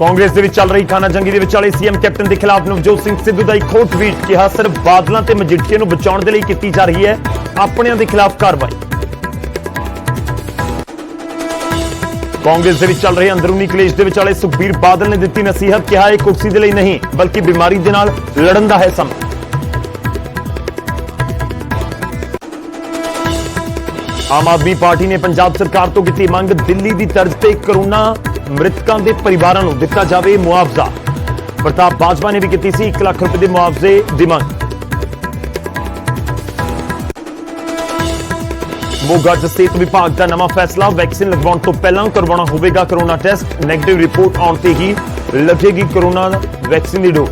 ਕਾਂਗਰਸ ਦੇ ਵਿੱਚ ਚੱਲ ਰਹੀ ਖਾਨਾ ਜੰਗੀ ਦੇ ਵਿਚਾਲੇ ਸੀਐਮ ਕੈਪਟਨ ਦੇ ਖਿਲਾਫ ਨਵਜੋਤ ਸਿੰਘ ਸਿੱਧੂ ਦਾ ਇੱਕ ਹੋਰ ਟਵੀਟ ਕਿਹਾ ਸਿਰਫ ਬਾਦਲਾਂ ਤੇ ਮਜੀਠੀਆ ਨੂੰ ਬਚਾਉਣ ਦੇ ਲਈ ਕੀਤੀ ਜਾ ਰਹੀ ਹੈ ਆਪਣਿਆਂ ਦੇ ਖਿਲਾਫ ਕਾਰਵਾਈ। ਕਾਂਗਰਸ ਦੇ ਵਿੱਚ ਚੱਲ ਰਹੇ ਅੰਦਰੂਨੀ ਕਲੇਸ਼ ਦੇ ਵਿਚਾਲੇ ਸੁਖਬੀਰ ਬਾਦਲ ਨੇ ਦਿੱਤੀ ਨਸੀਹਤ, ਕਿਹਾ ਇਹ ਕੁਰਸੀ ਦੇ ਲਈ ਨਹੀਂ ਬਲਕਿ ਬਿਮਾਰੀ ਦੇ ਨਾਲ ਲੜਨ ਦਾ ਹੈ ਸਮਾਂ। ਆਮ ਆਦਮੀ ਪਾਰਟੀ ਨੇ ਪੰਜਾਬ ਸਰਕਾਰ ਤੋਂ ਕੀਤੀ ਮੰਗ, ਦਿੱਲੀ ਦੀ ਤਰਜ਼ ਤੇ ਕਰੋਨਾ ਮ੍ਰਿਤਕਾਂ ਦੇ ਪਰਿਵਾਰਾਂ ਨੂੰ ਦਿੱਤਾ ਜਾਵੇ ਮੁਆਵਜ਼ਾ। ਪ੍ਰਤਾਪ ਬਾਜਵਾ ਨੇ ਵੀ ਕੀਤੀ ਸੀ 1 ਲੱਖ ਰੁਪਏ ਦੇ ਮੁਆਵਜ਼ੇ ਦੀ ਮੰਗ। ਮੋਗਾ ਚ ਸਿਹਤ ਵਿਭਾਗ ਦਾ ਨਵਾਂ ਫੈਸਲਾ, ਵੈਕਸੀਨ ਲਗਵਾਉਣ ਤੋਂ ਪਹਿਲਾਂ ਕਰਵਾਉਣਾ ਹੋਵੇਗਾ ਕਰੋਨਾ ਟੈਸਟ, ਨੈਗੇਟਿਵ ਰਿਪੋਰਟ ਆਉਣ ਤੇ ਹੀ ਲੱਗੇਗੀ ਕਰੋਨਾ ਵੈਕਸੀਨ ਦੀ ਡੋਜ਼।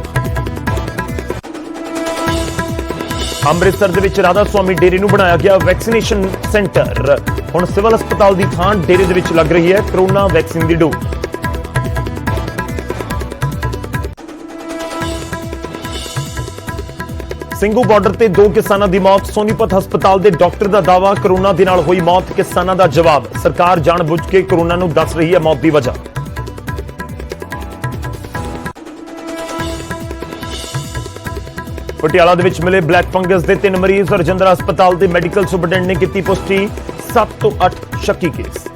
ਅੰਮ੍ਰਿਤਸਰ ਦੇ ਵਿੱਚ ਰਾਧਾ ਸੁਆਮੀ ਡੇਰੇ ਨੂੰ ਬਣਾਇਆ ਗਿਆ ਵੈਕਸੀਨੇਸ਼ਨ ਸੈਂਟਰ, ਹੁਣ ਸਿਵਲ ਹਸਪਤਾਲ ਦੀ ਥਾਂ ਡੇਰੇ ਦੇ ਵਿੱਚ ਲੱਗ ਰਹੀ ਹੈ ਕਰੋਨਾ ਵੈਕਸੀਨ ਦੀ ਡੋਜ਼। ਸਿੰਘੂ ਬਾਰਡਰ ਤੇ 2 ਕਿਸਾਨਾਂ ਦੀ ਮੌਤ, ਸੋਨੀਪਤ ਹਸਪਤਾਲ ਦੇ ਡਾਕਟਰ ਦਾ ਦਾਅਵਾ ਕਰੋਨਾ ਦੇ ਨਾਲ ਹੋਈ ਮੌਤ, ਕਿਸਾਨਾਂ ਦਾ ਜਵਾਬ ਸਰਕਾਰ ਜਾਣਬੁੱਝ ਕੇ ਕਰੋਨਾ ਨੂੰ ਦੱਸ ਰਹੀ ਹੈ ਮੌਤ ਦੀ ਵਜ੍ਹਾ। ਪਟਿਆਲਾ ਦੇ ਵਿੱਚ ਮਿਲੇ ਬਲੈਕ ਫੰਗਸ ਦੇ 3 ਮਰੀਜ਼, ਰਜਿੰਦਰਾ ਹਸਪਤਾਲ ਦੇ ਮੈਡੀਕਲ ਸੁਪਰਡੈਂਟ ਨੇ ਕੀਤੀ ਪੁਸ਼ਟੀ 7 ਤੋਂ 8 ਸ਼ੱਕੀ ਕੇਸ।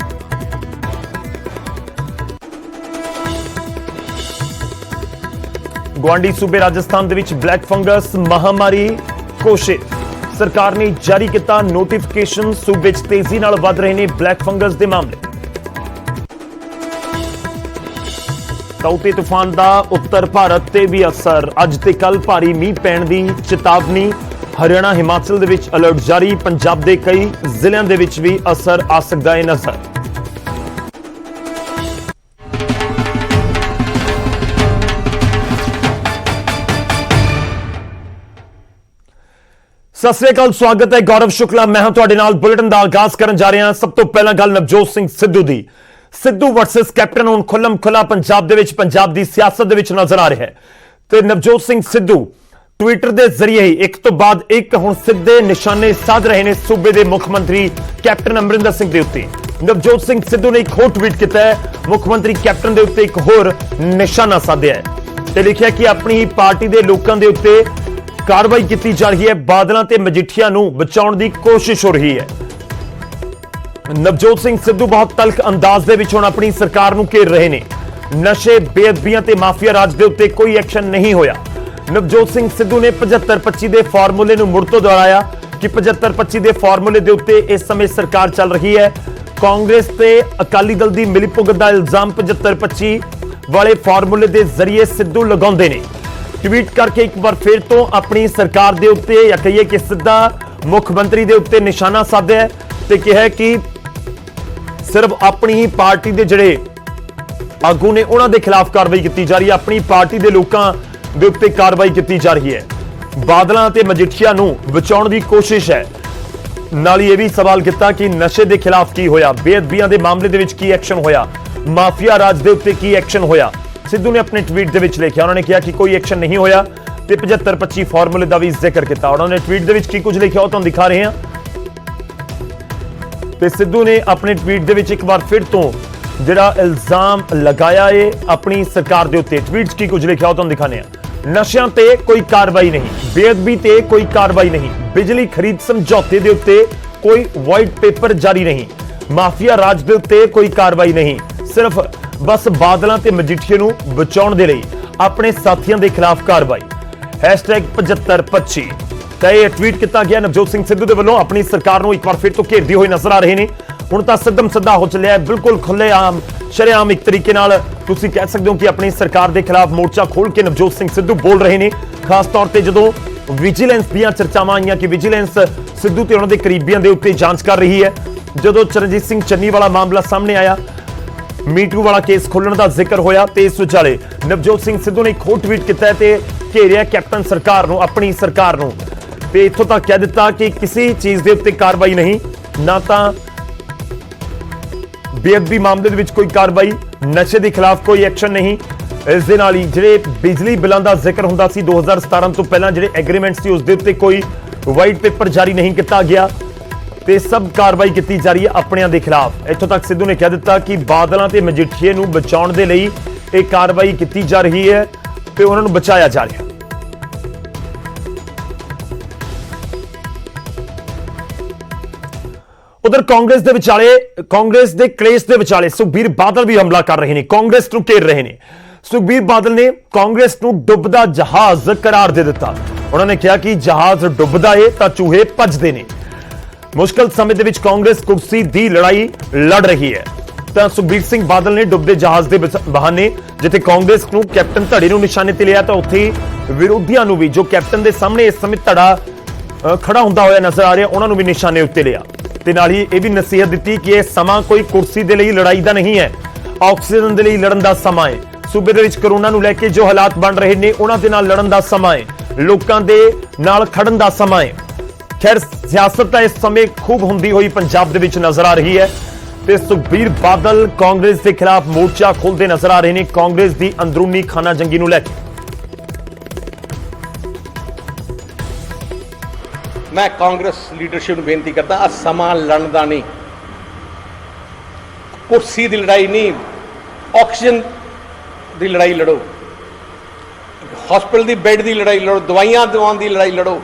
ਗੁਆਂਢੀ ਸੂਬੇ ਰਾਜਸਥਾਨ ਦੇ ਵਿੱਚ ਬਲੈਕ ਫੰਗਸ ਮਹਾਮਾਰੀ ਘੋਸ਼ਿਤ, ਸਰਕਾਰ ਨੇ ਜਾਰੀ ਕੀਤਾ ਨੋਟੀਫਿਕੇਸ਼ਨ, ਸੂਬੇ 'ਚ ਤੇਜ਼ੀ ਨਾਲ ਵੱਧ ਰਹੇ ਨੇ ਬਲੈਕ ਫੰਗਸ ਦੇ ਮਾਮਲੇ। ਤਾਊਤੇ ਤੂਫਾਨ ਦਾ ਉੱਤਰ ਭਾਰਤ ਤੇ ਵੀ ਅਸਰ, ਅੱਜ ਤੇ ਕੱਲ ਭਾਰੀ ਮੀਂਹ ਪੈਣ ਦੀ ਚੇਤਾਵਨੀ, ਹਰਿਆਣਾ ਹਿਮਾਚਲ ਦੇ ਵਿੱਚ ਅਲਰਟ ਜਾਰੀ, ਪੰਜਾਬ ਦੇ ਕਈ ਜ਼ਿਲ੍ਹਿਆਂ ਦੇ ਵਿੱਚ ਵੀ ਅਸਰ ਆ ਸਕਦਾ ਹੈ ਨਜ਼ਰ। ਸਤਿ ਸ੍ਰੀ ਅਕਾਲ, ਸਵਾਗਤ ਹੈ, ਗੌਰਵ ਸ਼ੁਕਲਾ ਮੈਂ ਹਾਂ ਤੁਹਾਡੇ ਨਾਲ। ਬੁਲੇਟਿਨ ਦਾ ਆਗਾਜ਼ ਕਰਨ ਜਾ ਰਹੇ ਹਾਂ। ਸਭ ਤੋਂ ਪਹਿਲਾਂ ਗੱਲ ਨਵਜੋਤ ਸਿੰਘ ਸਿੱਧੂ ਦੀ। ਸਿੱਧੂ ਵਰਸਸ ਕੈਪਟਨ ਹੁਣ ਖੁੱਲਮ ਖੁੱਲਾ ਪੰਜਾਬ ਦੇ ਵਿੱਚ, ਪੰਜਾਬ ਦੀ ਸਿਆਸਤ ਦੇ ਵਿੱਚ ਨਜ਼ਰ ਆ ਰਿਹਾ ਹੈ ਤੇ ਨਵਜੋਤ ਸਿੰਘ ਸਿੱਧੂ ਟਵਿੱਟਰ ਦੇ ਜ਼ਰੀਏ ਹੀ ਇੱਕ ਤੋਂ ਬਾਅਦ ਇੱਕ ਹੁਣ ਸਿੱਧੇ ਨਿਸ਼ਾਨੇ ਸਾਧ ਰਹੇ ਨੇ ਸੂਬੇ ਦੇ ਮੁੱਖ ਮੰਤਰੀ ਕੈਪਟਨ ਅਮਰਿੰਦਰ ਸਿੰਘ ਦੇ ਉੱਤੇ। ਨਵਜੋਤ ਸਿੰਘ ਸਿੱਧੂ ਨੇ ਇੱਕ ਹੋਰ ਟਵੀਟ ਕੀਤਾ ਹੈ, ਮੁੱਖ ਮੰਤਰੀ ਕੈਪਟਨ ਦੇ ਉੱਤੇ ਇੱਕ ਹੋਰ ਨਿਸ਼ਾਨਾ ਸਾਧਿਆ ਹੈ ਤੇ ਲਿਖਿਆ ਕਿ ਆਪਣੀ ਹੀ ਪਾਰਟੀ ਦੇ ਲੋਕਾਂ ਦੇ ਉੱਤੇ ਕਾਰਵਾਈ ਕੀਤੀ ਜਾ ਰਹੀ ਹੈ, ਬਾਦਲਾਂ ਤੇ ਮਜੀਠੀਆ ਨੂੰ ਬਚਾਉਣ ਦੀ ਕੋਸ਼ਿਸ਼ ਹੋ ਰਹੀ ਹੈ। ਨਵਜੋਤ ਸਿੰਘ ਸਿੱਧੂ ਬਹੁਤ ਤਲਖ ਅੰਦਾਜ਼ ਦੇ ਵਿੱਚ ਹੁਣ ਆਪਣੀ ਸਰਕਾਰ ਨੂੰ ਘੇਰ ਰਹੇ ਨੇ। ਨਸ਼ੇ, ਬੇਅਦਬੀਆਂ ਤੇ ਮਾਫੀਆ ਰਾਜ ਦੇ ਉੱਤੇ ਕੋਈ ਐਕਸ਼ਨ ਨਹੀਂ ਹੋਇਆ। ਨਵਜੋਤ ਸਿੰਘ ਸਿੱਧੂ ਨੇ 75-25 ਦੇ ਫਾਰਮੂਲੇ ਨੂੰ ਮੁੜ ਤੋਂ ਦੁਹਰਾਇਆ ਕਿ 75-25 ਦੇ ਫਾਰਮੂਲੇ ਦੇ ਉੱਤੇ ਇਸ ਸਮੇਂ ਸਰਕਾਰ ਚੱਲ ਰਹੀ ਹੈ। ਕਾਂਗਰਸ ਤੇ ਅਕਾਲੀ ਦਲ ਦੀ ਮਿਲੀਭੁਗਤ ਦਾ ਇਲਜ਼ਾਮ 75-25 ਵਾਲੇ ਫਾਰਮੂਲੇ ਦੇ ਜ਼ਰੀਏ ਸਿੱਧੂ ਲਗਾਉਂਦੇ ਨੇ। ਟਵੀਟ ਕਰਕੇ ਇੱਕ ਵਾਰ ਫਿਰ ਤੋਂ ਆਪਣੀ ਸਰਕਾਰ ਦੇ ਉੱਤੇ ਜਾਂ ਕਹੀਏ ਕਿ ਸਿੱਧਾ ਮੁੱਖ ਮੰਤਰੀ ਦੇ ਉੱਤੇ ਨਿਸ਼ਾਨਾ ਸਾਧਿਆ ਤੇ ਕਿਹਾ ਕਿ ਸਿਰਫ ਆਪਣੀ ਹੀ ਪਾਰਟੀ ਦੇ ਜਿਹੜੇ ਆਗੂ ਨੇ ਉਹਨਾਂ ਦੇ ਖਿਲਾਫ ਕਾਰਵਾਈ ਕੀਤੀ ਜਾ ਰਹੀ ਹੈ, ਆਪਣੀ ਪਾਰਟੀ ਦੇ ਲੋਕਾਂ ਦੇ ਉੱਤੇ ਕਾਰਵਾਈ ਕੀਤੀ ਜਾ ਰਹੀ ਹੈ। ਬਾਦਲਾਂ ਤੇ ਮਜੀਠੀਆ ਨੂੰ ਬਚਾਉਣ ਦੀ ਕੋਸ਼ਿਸ਼ ਹੈ। ਨਾਲ ਹੀ ਇਹ ਵੀ ਸਵਾਲ ਕੀਤਾ ਕਿ ਨਸ਼ੇ ਦੇ ਖਿਲਾਫ ਕੀ ਹੋਇਆ, ਬੇਅਦਬੀਆਂ ਦੇ ਮਾਮਲੇ ਦੇ ਵਿੱਚ ਕੀ ਐਕਸ਼ਨ ਹੋਇਆ, ਮਾਫੀਆ ਰਾਜ ਦੇ ਉੱਤੇ ਕੀ ਐਕਸ਼ਨ ਹੋਇਆ। ਸਿੱਧੂ ਨੇ ਆਪਣੇ ਟਵੀਟ ਦੇ ਵਿੱਚ ਲਿਖਿਆ, ਉਹਨਾਂ ਨੇ ਕਿਹਾ ਕਿ ਕੋਈ ਐਕਸ਼ਨ ਨਹੀਂ ਹੋਇਆ ਤੇ 75-25 ਫਾਰਮੂਲੇ ਦਾ ਵੀ ਜ਼ਿਕਰ ਕੀਤਾ। ਉਹਨਾਂ ਨੇ ਟਵੀਟ ਦੇ ਵਿੱਚ ਕੀ ਕੁਝ ਲਿਖਿਆ ਉਹ ਤੁਹਾਨੂੰ ਦਿਖਾ ਰਹੇ ਹਾਂ ਤੇ ਸਿੱਧੂ ਨੇ ਆਪਣੇ ਟਵੀਟ ਦੇ ਵਿੱਚ ਇੱਕ ਵਾਰ ਫਿਰ ਤੋਂ ਜਿਹੜਾ ਇਲਜ਼ਾਮ ਲਗਾਇਆ ਹੈ ਆਪਣੀ ਸਰਕਾਰ ਦੇ ਉੱਤੇ। ਟਵੀਟ 'ਚ ਕੀ ਕੁਝ ਲਿਖਿਆ ਉਹ ਤੁਹਾਨੂੰ ਦਿਖਾਣੇ ਆ। ਨਸ਼ਿਆਂ ਤੇ ਕੋਈ ਕਾਰਵਾਈ ਨਹੀਂ, ਬੇਅਦਬੀ ਤੇ ਕੋਈ ਕਾਰਵਾਈ ਨਹੀਂ, ਬਿਜਲੀ ਖਰੀਦ ਸਮਝੌਤੇ ਦੇ ਉੱਤੇ ਕੋਈ ਵਾਈਟ ਪੇਪਰ ਜਾਰੀ ਨਹੀਂ, ਮਾਫੀਆ ਰਾਜ ਦੇ ਉੱਤੇ ਕੋਈ ਕਾਰਵਾਈ ਨਹੀਂ, ਸਿਰਫ ਬਸ ਬਾਦਲਾਂ ਤੇ ਮਜੀਠੀਏ ਨੂੰ ਬਚਾਉਣ ਦੇ ਲਈ ਆਪਣੇ ਸਾਥੀਆਂ ਦੇ ਖਿਲਾਫ ਕਾਰਵਾਈ। #7525 ਤਾਂ ਇਹ ਟਵੀਟ ਕੀਤਾ ਗਿਆ ਨਵਜੋਤ ਸਿੰਘ ਸਿੱਧੂ ਦੇ ਵੱਲੋਂ। ਆਪਣੀ ਸਰਕਾਰ ਨੂੰ ਇੱਕ ਵਾਰ ਫਿਰ ਤੋਂ ਘੇਰਦੇ ਹੋਏ ਨਜ਼ਰ ਆ ਰਹੇ ਨੇ। ਹੁਣ ਤਾਂ ਸਿੱਧਮ ਸਿੱਧਾ ਹੋ ਚੱਲਿਆ, ਬਿਲਕੁਲ ਖੁੱਲ੍ਹੇਆਮ ਸ਼ਰੇਆਮ ਇੱਕ ਤਰੀਕੇ ਨਾਲ ਤੁਸੀਂ ਕਹਿ ਸਕਦੇ ਹੋ ਕਿ ਆਪਣੀ ਸਰਕਾਰ ਦੇ ਖਿਲਾਫ ਮੋਰਚਾ ਖੋਲ ਕੇ ਨਵਜੋਤ ਸਿੰਘ ਸਿੱਧੂ ਬੋਲ ਰਹੇ ਨੇ। ਖਾਸ ਤੌਰ ਤੇ ਜਦੋਂ ਵਿਜੀਲੈਂਸ ਦੀਆਂ ਚਰਚਾਵਾਂ ਆਈਆਂ ਕਿ ਵਿਜੀਲੈਂਸ ਸਿੱਧੂ ਤੇ ਉਹਨਾਂ ਦੇ ਕਰੀਬੀਆਂ ਦੇ ਉੱਤੇ ਜਾਂਚ ਕਰ ਰਹੀ ਹੈ, ਜਦੋਂ ਚਰਨਜੀਤ ਸਿੰਘ ਚੰਨੀ ਵਾਲਾ ਮਾਮਲਾ ਸਾਹਮਣੇ ਆਇਆ, ਮੀਟੂ ਵਾਲਾ ਕੇਸ ਖੋਲਣ ਦਾ ਜ਼ਿਕਰ ਹੋਇਆ ਤੇ ਇਸ ਵਿਚਾਲੇ ਨਵਜੋਤ ਸਿੰਘ ਸਿੱਧੂ ਨੇ ਇੱਕ ਹੋਰ ਟਵੀਟ ਕੀਤਾ ਤੇ ਘੇਰਿਆ ਕੈਪਟਨ ਸਰਕਾਰ ਨੂੰ, ਆਪਣੀ ਸਰਕਾਰ ਨੂੰ, ਤੇ ਇੱਥੋਂ ਤੱਕ ਕਹਿ ਦਿੱਤਾ ਕਿ ਕਿਸੇ ਚੀਜ਼ ਦੇ ਉੱਤੇ ਕਾਰਵਾਈ ਨਹੀਂ, ਨਾ ਤਾਂ ਬੇਅਦਬੀ ਮਾਮਲੇ ਦੇ ਵਿੱਚ ਕੋਈ ਕਾਰਵਾਈ, ਨਸ਼ੇ ਦੇ ਖਿਲਾਫ ਕੋਈ ਐਕਸ਼ਨ ਨਹੀਂ। ਇਸ ਦੇ ਨਾਲ ਹੀ ਜਿਹੜੇ ਬਿਜਲੀ ਬਿੱਲਾਂ ਦਾ ਜ਼ਿਕਰ ਹੁੰਦਾ ਸੀ 2017 ਤੋਂ ਪਹਿਲਾਂ ਜਿਹੜੇ ਐਗਰੀਮੈਂਟ ਸੀ ਉਸ ਦੇ ਉੱਤੇ ਕੋਈ ਵਾਈਟ ਪੇਪਰ ਜਾਰੀ ਨਹੀਂ ਕੀਤਾ ਗਿਆ ਤੇ ਸਭ ਕਾਰਵਾਈ ਕੀਤੀ ਜਾ ਰਹੀ ਹੈ ਆਪਣਿਆਂ ਦੇ ਖਿਲਾਫ। ਇੱਥੋਂ ਤੱਕ ਸਿੱਧੂ ਨੇ ਕਹਿ ਦਿੱਤਾ ਕਿ ਬਾਦਲਾਂ ਤੇ ਮਜੀਠੀਏ ਨੂੰ ਬਚਾਉਣ ਦੇ ਲਈ ਇਹ ਕਾਰਵਾਈ ਕੀਤੀ ਜਾ ਰਹੀ ਹੈ ਤੇ ਉਹਨਾਂ ਨੂੰ ਬਚਾਇਆ ਜਾ ਰਿਹਾ ਹੈ। उधर कांग्रेस के क्लेश के विचाले सुखबीर बादल भी हमला कर रहे हैं, कांग्रेस को घेर रहे हैं। सुखबीर बादल ने कांग्रेस को डुबदा जहाज करार दे दिता। उन्होंने कहा कि जहाज डुबदा है तो चूहे भजते हैं। मुश्किल समय के विच कांग्रेस कुर्सी की लड़ाई लड़ रही है तो सुखबीर सिंह बादल ने डुबदे जहाज के बहाने जिथे कांग्रेस को कैप्टन धड़े निशाने ते लिया तो उत्थे विरोधियों को भी जो कैप्टन के सामने इस समय धड़ा खड़ा होंदा होया नजर आ रहा उन्होंने भी निशाने उत्ते लिया ते नाल ही यह भी नसीहत दी कि यह समा कोई कुर्सी के लिए लड़ाई का नहीं है, ऑक्सीजन के लिए लड़न का समा है। सूबे दे विच कोरोना नूं लैके जो हालात बन रहे हैं उन्हां दे नाल लड़न का समा है, लोकां दे नाल खड़न का समा है। खैर सियासत इस समय खूब हुंदी हुई पंजाब दे विच नजर आ रही है ते सुखबीर बादल कांग्रेस के खिलाफ मोर्चा खोलते नजर आ रहे हैं कांग्रेस की अंदरूनी खाना जंगी नूं लैके। मैं कांग्रेस लीडरशिप को बेनती करता आ समा लड़न का नहीं, कुर्सी की लड़ाई नहीं, ऑक्सीजन की लड़ाई लड़ो, हॉस्पिटल की बेड की लड़ाई लड़ो, दवाइयां दिवाउण की लड़ाई लड़ो।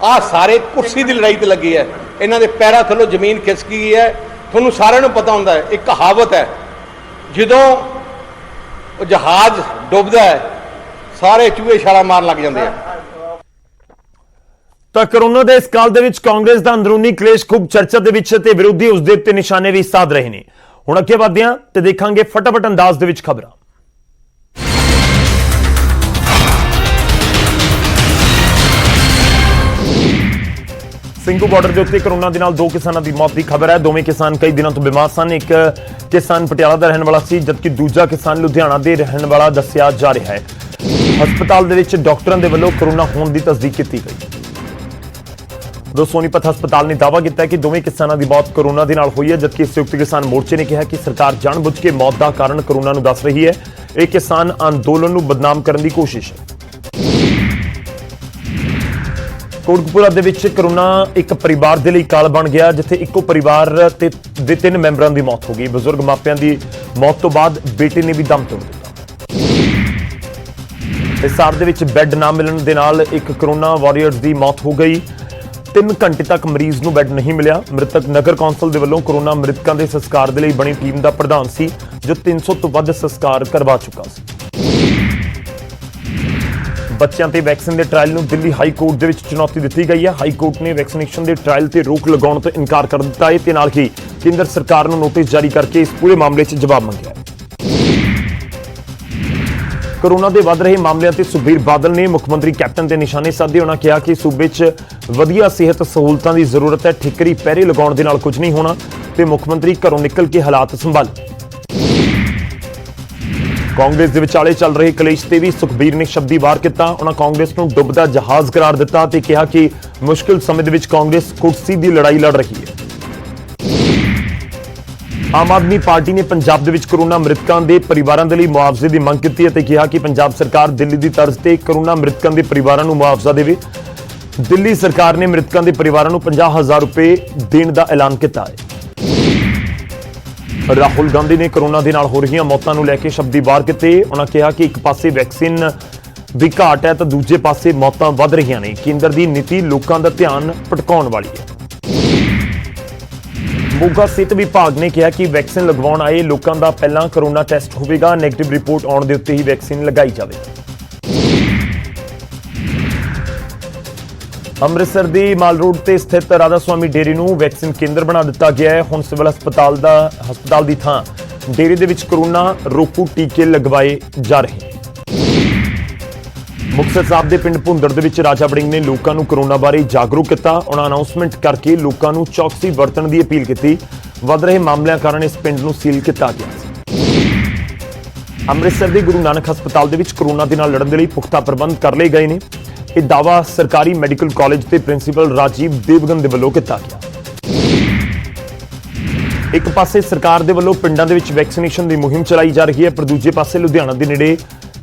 आ सारे कुर्सी की लड़ाई तो लगी है, इन्हां दे पैरां थल्लों जमीन खिसक गई है। तुहानूं सारिआं नूं पता हुंदा है एक कहावत है जदों जहाज डुबदा है सारे चूहे छाला मारन लग जांदे हैं। तो कोरोना के इस काल दे विच कांग्रेस का अंदरूनी क्लेश खूब चर्चा दे विच ते विरोधी उसके उत्ते निशाने भी साध रहे हैं। हुण अगे वधदे हां ते देखांगे फटाफट अंदाज दे विच खबरां। ਸਿੰਘੂ ਬਾਰਡਰ ਦੇ ਉੱਤੇ कोरोना ਦੇ ਨਾਲ 2 ਕਿਸਾਨਾਂ ਦੀ ਮੌਤ ਦੀ ਖਬਰ ਹੈ। ਦੋਵੇਂ ਕਿਸਾਨ ਕਈ ਦਿਨਾਂ ਤੋਂ ਬਿਮਾਰ ਸਨ। ਇੱਕ ਕਿਸਾਨ ਪਟਿਆਲਾ ਦਾ ਰਹਿਣ ਵਾਲਾ ਸੀ ਜਦਕਿ ਦੂਜਾ ਕਿਸਾਨ ਲੁਧਿਆਣਾ ਦੇ ਰਹਿਣ ਵਾਲਾ ਦੱਸਿਆ ਜਾ ਰਿਹਾ ਹੈ। ਹਸਪਤਾਲ ਦੇ ਵਿੱਚ ਡਾਕਟਰਾਂ ਦੇ ਵੱਲੋਂ कोरोना ਹੋਣ ਦੀ ਤਸਦੀਕ ਕੀਤੀ ਗਈ। सोनीपत हस्पताल ने दावा किया कि दोवें किसानों की मौत कोरोना के नाल हुई है जबकि संयुक्त किसान मोर्चे ने कहा कि सरकार जानबूझ के मौत का कारण कोरोना दस रही है। एक किसान अंदोलन को बदनाम करने की कोशिश है। कोटकपुरा दे विच कोरोना एक परिवार के लिए काल बन गया जिथे इको परिवार दे 3 मैंबरों की मौत हो गई। बजुर्ग मापियां की मौत तो बाद बेटे ने भी दम तोड़ दिता। हिसार दे विच बैड ना मिलने के नाल एक कोरोना वॉरियर्स की मौत हो गई। 3 घंटे तक मरीज ਨੂੰ ਬੈੱਡ ਨਹੀਂ ਮਿਲਿਆ। ਮ੍ਰਿਤਕ ਨਗਰ ਕੌਂਸਲ ਦੇ ਵੱਲੋਂ ਕੋਰੋਨਾ ਮ੍ਰਿਤਕਾਂ ਦੇ ਸੰਸਕਾਰ ਦੇ ਲਈ ਬਣੀ ਟੀਮ ਦਾ ਪ੍ਰਧਾਨ ਸੀ ਜੋ 300 ਤੋਂ ਵੱਧ ਸੰਸਕਾਰ ਕਰਵਾ ਚੁੱਕਾ ਸੀ। ਬੱਚਿਆਂ ਤੇ ਵੈਕਸੀਨ ਦੇ ਟ੍ਰਾਇਲ ਨੂੰ ਦਿੱਲੀ ਹਾਈ ਕੋਰਟ ਦੇ ਵਿੱਚ ਚੁਣੌਤੀ ਦਿੱਤੀ ਗਈ ਹੈ। ਹਾਈ ਕੋਰਟ ਨੇ ਵੈਕਸੀਨੇਸ਼ਨ ਦੇ ਟ੍ਰਾਇਲ ਤੇ ਰੋਕ ਲਗਾਉਣ ਤੋਂ ਇਨਕਾਰ ਕਰ ਦਿੱਤਾ ਹੈ ਤੇ ਨਾਲ ਹੀ ਕੇਂਦਰ ਸਰਕਾਰ ਨੂੰ ਨੋਟਿਸ ਜਾਰੀ ਕਰਕੇ ਇਸ ਪੂਰੇ ਮਾਮਲੇ 'ਚ ਜਵਾਬ ਮੰਗਿਆ ਹੈ। कोरोना के वध रहे मामलों से सुखबीर बादल ने मुख्यमंत्री कैप्टन के निशाने साधे। उन्होंने कहा कि सूबे च वधिया सेहत सहूलतों की जरूरत है, ठिकरी पहरे लगाने के नाल कुछ नहीं होना तो मुख्यमंत्री घरों निकल के हालात संभाल। कांग्रेस के विचाले चल रहे कलेश से भी सुखबीर ने शब्दी वार किया। उन्होंने कांग्रेस को डुबदा जहाज करार दिता ते कहा कि मुश्किल समय के कांग्रेस कुर्सी की लड़ाई लड़ रही है। आम आदमी पार्टी ने पंजाब दे विच कोरोना मृतकों के परिवारों के लिए मुआवजे की मांग की है। कहा कि पंजाब सरकार दिल्ली की तर्ज से कोरोना मृतकों के परिवारों को मुआवजा देवे। दिल्ली सरकार ने मृतकों के परिवारों को 50,000 रुपए देने का ऐलान किया है। राहुल गांधी ने कोरोना के नाल हो रही मौतों को लैके शब्दी वार किए। उन्होंने कहा कि एक पासे वैक्सीन की घाट है तो दूजे पासे मौतां वध रही ने। केंद्र की नीति लोगों का ध्यान भटकाउण वाली है। मोगा सेहत विभाग ने कहा कि वैक्सीन लगवाउण आए लोगों का पहला कोरोना टैसट होगा, नैगेटिव रिपोर्ट आने के उत्ते ही वैक्सीन लगाई जाएगी। अमृतसर की माल रोड से स्थित राधा स्वामी डेयरी नूं वैक्सीन केंद्र बना दिता गया है। हुण सिविल हस्पताल की थां डेयरी दे विच कोरोना रोकू टीके लगवाए जा रहे हैं। मुक्तसर साहब के पिंड भुंदड़ दे विच राजा वड़िंग ने लोगों को कोरोना बारे जागरूक किया। उन्होंने अनाउंसमेंट करके लोगों को चौकसी वरतण की अपील की। वध रहे मामलों कारण इस पिंड को सील किया गया। अमृतसर के गुरु नानक हस्पताल दे विच कोरोना के नाल लड़न दे लई पुख्ता प्रबंध कर लए गए हैं। यह दावा सरकारी मैडिकल कॉलेज के प्रिंसीपल राजीव देवगन के वल्लों किया गया। एक पासे सरकार के वल्लों पिंडां दे विच वैक्सीनेशन की मुहिम चलाई जा रही है पर दूजे पासे लुधियाना के नेड़े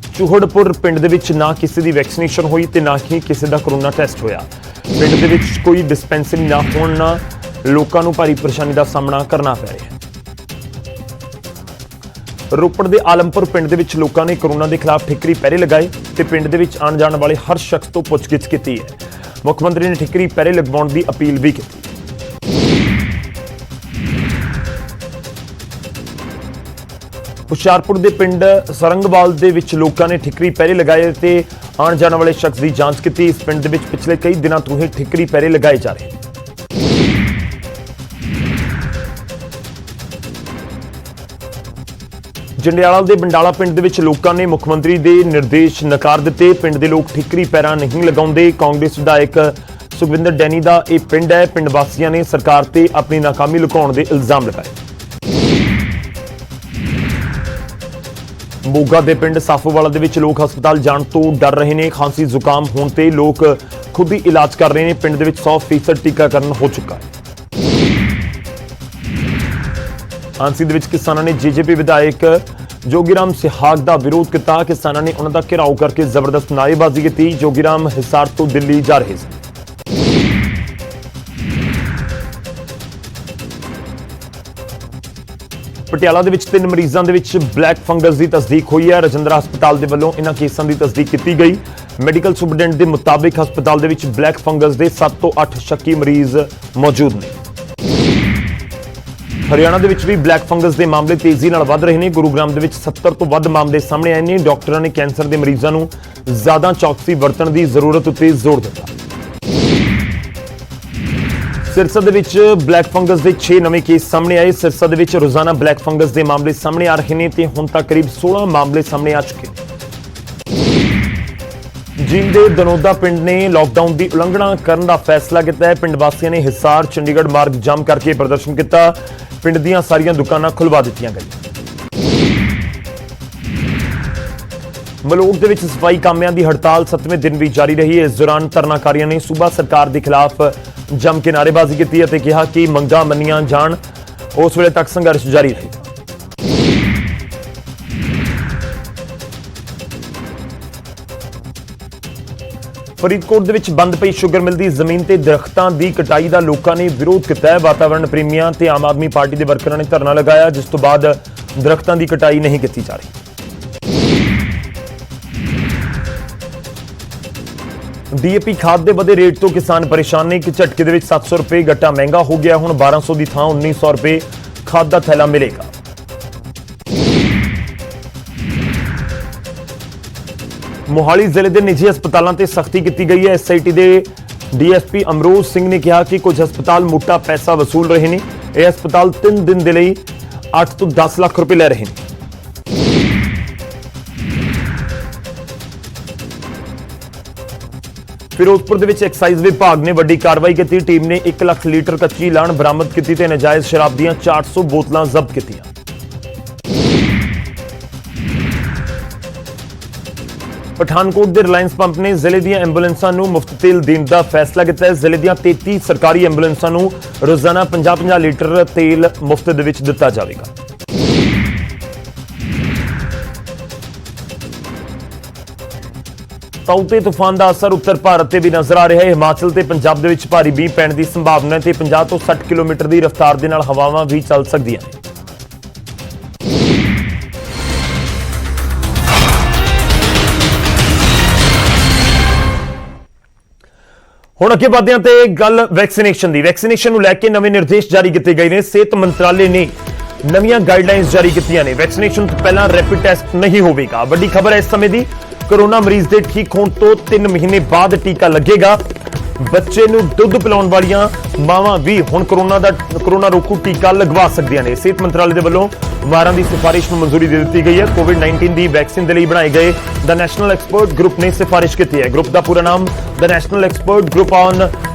चूहड़पुर पिंड दे विच ना किसी की वैक्सीनेशन हुई ते ना ही किसी का कोरोना टैसट होया। पिंड दे विच कोई डिस्पेंसरी ना होने नाल लोकां नूं भारी परेशानी का सामना करना पै रहा है। ਰੋਪੜ ਦੇ ਆਲਮਪੁਰ ਪਿੰਡ ਦੇ ਵਿੱਚ ਲੋਕਾਂ ਨੇ ਕੋਰੋਨਾ ਦੇ ਖਿਲਾਫ ਠਿਕਰੀ ਪਹਿਰੇ ਲਗਾਏ ਤੇ ਪਿੰਡ ਦੇ ਵਿੱਚ ਆਉਣ ਜਾਣ ਵਾਲੇ ਹਰ ਸ਼ਖਸ ਤੋਂ ਪੁੱਛਗਿੱਛ ਕੀਤੀ ਹੈ। ਮੁੱਖ ਮੰਤਰੀ ਨੇ ਠਿਕਰੀ ਪਹਿਰੇ ਲਗਵਾਉਣ ਦੀ ਅਪੀਲ ਵੀ ਕੀਤੀ। ਹੁਸ਼ਿਆਰਪੁਰ ਦੇ ਪਿੰਡ ਸਰੰਗਵਾਲ ਦੇ ਵਿੱਚ ਲੋਕਾਂ ਨੇ ਠਿਕਰੀ ਪਹਿਰੇ ਲਗਾਏ ਤੇ ਆਉਣ ਜਾਣ ਵਾਲੇ ਸ਼ਖਸ ਦੀ ਜਾਂਚ ਕੀਤੀ। ਇਸ ਪਿੰਡ ਦੇ ਵਿੱਚ ਪਿਛਲੇ ਕਈ ਦਿਨਾਂ ਤੋਂ ਹੀ ਠਿਕਰੀ ਪਹਿਰੇ ਲਗਾਏ ਜਾ ਰਹੇ। ਜੰਡਿਆਲਾ ਦੇ ਬੰਡਾਲਾ ਪਿੰਡ ਦੇ ਵਿੱਚ ਲੋਕਾਂ ਨੇ ਮੁੱਖ ਮੰਤਰੀ ਦੇ ਨਿਰਦੇਸ਼ ਨਕਾਰ ਦਿੱਤੇ। ਪਿੰਡ ਦੇ ਲੋਕ ਠਿਕਰੀ ਪਹਿਰਾ ਨਹੀਂ ਲਗਾਉਂਦੇ। ਕਾਂਗਰਸ ਵਿਧਾਇਕ ਸੁਖਵਿੰਦਰ ਡੈਨੀ ਦਾ ਇਹ ਪਿੰਡ ਹੈ। ਪਿੰਡ ਵਾਸੀਆਂ ਨੇ ਸਰਕਾਰ ਤੇ ਆਪਣੀ ਨਾਕਾਮੀ ਲੁਕਾਉਣ ਦੇ ਇਲਜ਼ਾਮ ਲਗਾਏ। ਮੋਗਾ ਦੇ ਪਿੰਡ ਸਾਫੋਵਾਲਾ ਦੇ ਵਿੱਚ ਲੋਕ ਹਸਪਤਾਲ ਜਾਣ ਤੋਂ ਡਰ ਰਹੇ ਨੇ। ਖਾਂਸੀ ਜ਼ੁਕਾਮ ਹੋਣ ਤੇ ਲੋਕ ਖੁਦ ਹੀ ਇਲਾਜ ਕਰ ਰਹੇ ਨੇ। ਪਿੰਡ ਦੇ ਵਿੱਚ 100% ਟੀਕਾਕਰਨ ਹੋ ਚੁੱਕਾ ਹੈ। ਹਾਂਸੀ ਦੇ ਵਿੱਚ ਕਿਸਾਨਾਂ ਨੇ ਜੇਜੇਪੀ ਵਿਧਾਇਕ ਜੋਗੀਰਾਮ ਸਿਹਾਗ ਦਾ ਵਿਰੋਧ ਕੀਤਾ। ਕਿਸਾਨਾਂ ਨੇ ਉਹਨਾਂ ਦਾ ਘਿਰਾਓ ਕਰਕੇ ਜ਼ਬਰਦਸਤ ਨਾਅਰੇਬਾਜ਼ੀ ਕੀਤੀ। ਜੋਗੀਰਾਮ ਹਿਸਾਰ ਤੋਂ ਦਿੱਲੀ ਜਾ ਰਹੇ ਸਨ। ਪਟਿਆਲਾ ਦੇ ਵਿੱਚ 3 ਮਰੀਜ਼ਾਂ ਦੇ ਵਿੱਚ ਬਲੈਕ ਫੰਗਸ ਦੀ ਤਸਦੀਕ ਹੋਈ ਹੈ। ਰਜਿੰਦਰਾ ਹਸਪਤਾਲ ਦੇ ਵੱਲੋਂ ਇਹਨਾਂ ਕੇਸਾਂ ਦੀ ਤਸਦੀਕ ਕੀਤੀ ਗਈ। ਮੈਡੀਕਲ ਸੁਪਰਡੈਂਟ ਦੇ ਮੁਤਾਬਿਕ ਹਸਪਤਾਲ ਦੇ ਵਿੱਚ ਬਲੈਕ ਫੰਗਸ ਦੇ 7 ਤੋਂ 8 ਸ਼ੱਕੀ ਮਰੀਜ਼ ਮੌਜੂਦ ਨੇ। ਹਰਿਆਣਾ ਦੇ ਵਿੱਚ ਵੀ ਬਲੈਕ ਫੰਗਸ ਦੇ ਮਾਮਲੇ ਤੇਜ਼ੀ ਨਾਲ ਵੱਧ ਰਹੇ ਨੇ। ਗੁਰੂਗ੍ਰਾਮ ਦੇ ਵਿੱਚ 70 ਤੋਂ ਵੱਧ ਮਾਮਲੇ ਸਾਹਮਣੇ ਆਏ ਨੇ। ਡਾਕਟਰਾਂ ਨੇ ਕੈਂਸਰ ਦੇ ਮਰੀਜ਼ਾਂ ਨੂੰ ਜ਼ਿਆਦਾ ਚੌਕਸੀ ਵਰਤਣ ਦੀ ਜ਼ਰੂਰਤ ਉੱਤੇ ਜ਼ੋਰ ਦਿੱਤਾ। ਸਿਰਸਾ ਦੇ ਵਿੱਚ ਬਲੈਕ ਫੰਗਸ ਦੇ 6 ਨਵੇਂ ਕੇਸ ਸਾਹਮਣੇ ਆਏ। ਸਿਰਸਾ ਦੇ ਵਿੱਚ ਰੋਜ਼ਾਨਾ ਬਲੈਕ ਫੰਗਸ ਦੇ ਮਾਮਲੇ ਸਾਹਮਣੇ ਆ ਰਹੇ ਨੇ ਤੇ ਹੁਣ ਤੱਕ ਕਰੀਬ 16 ਮਾਮਲੇ ਸਾਹਮਣੇ ਆ ਚੁੱਕੇ ਨੇ। ਜੀਂਦ ਦੇ ਦਨੋਦਾ ਪਿੰਡ ਨੇ ਲਾਕਡਾਊਨ ਦੀ ਉਲੰਘਣਾ ਕਰਨ ਦਾ ਫੈਸਲਾ ਕੀਤਾ ਹੈ। ਪਿੰਡ ਵਾਸੀਆਂ ਨੇ ਹਿਸਾਰ ਚੰਡੀਗੜ੍ਹ ਮਾਰਗ ਜਾਮ ਕਰਕੇ ਪ੍ਰਦਰਸ਼ਨ ਕੀਤਾ। ਪਿੰਡ ਦੀਆਂ ਸਾਰੀਆਂ ਦੁਕਾਨਾਂ ਖੁਲਵਾ ਦਿੱਤੀਆਂ ਗਈਆਂ। ਮਲੋਟ ਦੇ ਵਿੱਚ ਸਫਾਈ ਕਾਮਿਆਂ ਦੀ ਹੜਤਾਲ 7ਵੇਂ ਦਿਨ ਵੀ ਜਾਰੀ ਰਹੀ। ਇਸ ਦੌਰਾਨ ਧਰਨਾਕਾਰੀਆਂ ਨੇ ਸੂਬਾ ਸਰਕਾਰ ਦੇ ਖਿਲਾਫ ਜੰਮ ਕੇ ਨਾਅਰੇਬਾਜ਼ੀ ਕੀਤੀ ਅਤੇ ਕਿਹਾ ਕਿ ਮੰਗਾਂ ਮੰਨੀਆਂ ਜਾਣ। ਉਸ ਵੇਲੇ ਤੱਕ ਸੰਘਰਸ਼ ਜਾਰੀ ਰਹੇਗਾ। ਫਰੀਦਕੋਟ ਦੇ ਵਿੱਚ ਬੰਦ ਪਈ ਸ਼ੂਗਰ ਮਿਲ ਦੀ ਜ਼ਮੀਨ ਤੇ ਦਰਖਤਾਂ ਦੀ ਕਟਾਈ ਦਾ ਲੋਕਾਂ ਨੇ ਵਿਰੋਧ ਕੀਤਾ ਹੈ। ਵਾਤਾਵਰਣ ਪ੍ਰੇਮੀਆਂ ਤੇ ਆਮ ਆਦਮੀ ਪਾਰਟੀ ਦੇ ਵਰਕਰਾਂ ਨੇ ਧਰਨਾ ਲਗਾਇਆ, ਜਿਸ ਤੋਂ ਬਾਅਦ ਦਰਖਤਾਂ ਦੀ ਕਟਾਈ ਨਹੀਂ ਕੀਤੀ ਜਾ ਰਹੀ। ਡੀਏਪੀ ਖਾਦ ਦੇ ਵਧੇ ਰੇਟ ਤੋਂ ਕਿਸਾਨ ਪਰੇਸ਼ਾਨ ਨੇ। ਕਿ ਝਟਕੇ ਦੇ ਵਿੱਚ 700 ਰੁਪਏ ਗੱਟਾ ਮਹਿੰਗਾ ਹੋ ਗਿਆ। ਹੁਣ 1200 ਦੀ ਥਾਂ 1900 ਰੁਪਏ ਖਾਦ ਦਾ ਥੈਲਾ ਮਿਲੇਗਾ। ਮੋਹਾਲੀ ਜ਼ਿਲ੍ਹੇ ਦੇ ਨਿੱਜੀ ਹਸਪਤਾਲਾਂ ਤੇ ਸਖਤੀ ਕੀਤੀ ਗਈ ਹੈ। ਐਸਆਈਟੀ ਦੇ ਡੀਐਸਪੀ ਅਮਰੋਜ਼ ਸਿੰਘ ਨੇ ਕਿਹਾ ਕਿ ਕੁਝ ਹਸਪਤਾਲ ਮੋਟਾ ਪੈਸਾ ਵਸੂਲ ਰਹੇ ਨੇ। ਇਹ ਹਸਪਤਾਲ 3 ਦਿਨ ਦੇ ਲਈ 8 ਤੋਂ 10 ਲੱਖ ਰੁਪਏ ਲੈ ਰਹੇ ਨੇ। ਫਿਰੋਜ਼ਪੁਰ ਦੇ ਵਿੱਚ ਐਕਸਾਈਜ਼ ਵਿਭਾਗ ਨੇ ਵੱਡੀ ਕਾਰਵਾਈ ਕੀਤੀ। ਟੀਮ ਨੇ 1 ਲੱਖ ਲੀਟਰ ਕੱਚੀ ਲਾਣ ਬਰਾਮਦ ਕੀਤੀ ਤੇ ਨਾਜਾਇਜ਼ ਸ਼ਰਾਬ ਦੀਆਂ 400 ਬੋਤਲਾਂ ਜ਼ਬਤ ਕੀਤੀਆਂ। ਪਠਾਨਕੋਟ ਦੇ ਰਿਲਾਇੰਸ ਪੰਪ ਨੇ ਜ਼ਿਲ੍ਹੇ ਦੀਆਂ ਐਂਬੂਲੈਂਸਾਂ ਨੂੰ ਮੁਫਤ ਤੇਲ ਦੇਣ ਦਾ ਫੈਸਲਾ ਕੀਤਾ ਹੈ। ਜ਼ਿਲ੍ਹੇ ਦੀਆਂ 33 ਸਰਕਾਰੀ ਐਂਬੂਲੈਂਸਾਂ ਨੂੰ ਰੋਜ਼ਾਨਾ 50-50 ਲੀਟਰ ਤੇਲ ਮੁਫਤ ਦੇ ਵਿੱਚ ਦਿੱਤਾ ਜਾਵੇਗਾ। ਤਾਊਤੇ ਤੂਫਾਨ ਦਾ ਅਸਰ ਉੱਤਰ ਭਾਰਤ ਤੇ ਵੀ ਨਜ਼ਰ ਆ ਰਿਹਾ ਹੈ। ਹਿਮਾਚਲ ਤੇ ਪੰਜਾਬ ਦੇ ਵਿੱਚ ਭਾਰੀ ਮੀਂਹ ਪੈਣ ਦੀ ਸੰਭਾਵਨਾ ਹੈ ਤੇ 50 ਤੋਂ 60 ਕਿਲੋਮੀਟਰ ਦੀ ਰਫ਼ਤਾਰ ਦੇ ਨਾਲ ਹਵਾਵਾਂ ਵੀ ਚੱਲ ਸਕਦੀਆਂ ਨੇ। ਹੁਣ ਅੱਗੇ ਵਧਦੇ ਹਾਂ ਤੇ ਗੱਲ ਵੈਕਸੀਨੇਸ਼ਨ ਦੀ। ਵੈਕਸੀਨੇਸ਼ਨ ਨੂੰ ਲੈ ਕੇ ਨਵੇਂ ਨਿਰਦੇਸ਼ ਜਾਰੀ ਕੀਤੇ ਗਏ ਨੇ। ਸਿਹਤ ਮੰਤਰਾਲੇ ਨੇ ਨਵੀਆਂ ਗਾਈਡਲਾਈਨਸ ਜਾਰੀ ਕੀਤੀਆਂ ਨੇ। ਵੈਕਸੀਨੇਸ਼ਨ ਤੋਂ ਪਹਿਲਾਂ ਰੈਪਿਡ ਟੈਸਟ ਨਹੀਂ ਹੋਵੇਗਾ। ਵੱਡੀ ਖਬਰ ਹੈ ਇਸ ਸਮੇਂ ਦੀ। ਕੋਰੋਨਾ ਮਰੀਜ਼ ਦੇ ਠੀਕ ਹੋਣ ਤੋਂ 3 ਮਹੀਨੇ ਬਾਅਦ ਟੀਕਾ ਲੱਗੇਗਾ। ਬੱਚੇ ਨੂੰ ਦੁੱਧ ਪਿਲਾਉਣ ਵਾਲੀਆਂ ਮਾਵਾਂ ਵੀ ਹੁਣ ਕੋਰੋਨਾ ਰੋਕੂ ਟੀਕਾ ਲਗਵਾ ਸਕਦੀਆਂ ਨੇ। ਸਿਹਤ ਮੰਤਰਾਲੇ ਦੇ ਵੱਲੋਂ ਮਾਹਰਾਂ ਦੀ ਸਿਫਾਰਿਸ਼ ਨੂੰ ਮਨਜ਼ੂਰੀ ਦੇ ਦਿੱਤੀ ਗਈ ਹੈ। ਕੋਵਿਡ-19 ਦੀ ਵੈਕਸੀਨ ਦੇ ਲਈ ਬਣਾਏ ਗਏ ਦ ਨੈਸ਼ਨਲ ਐਕਸਪਰਟ ਗਰੁੱਪ ਨੇ ਸਿਫਾਰਿਸ਼ ਕੀਤੀ ਹੈ। ਗਰੁੱਪ ਦਾ ਪੂਰਾ ਨਾਮ the national expert group on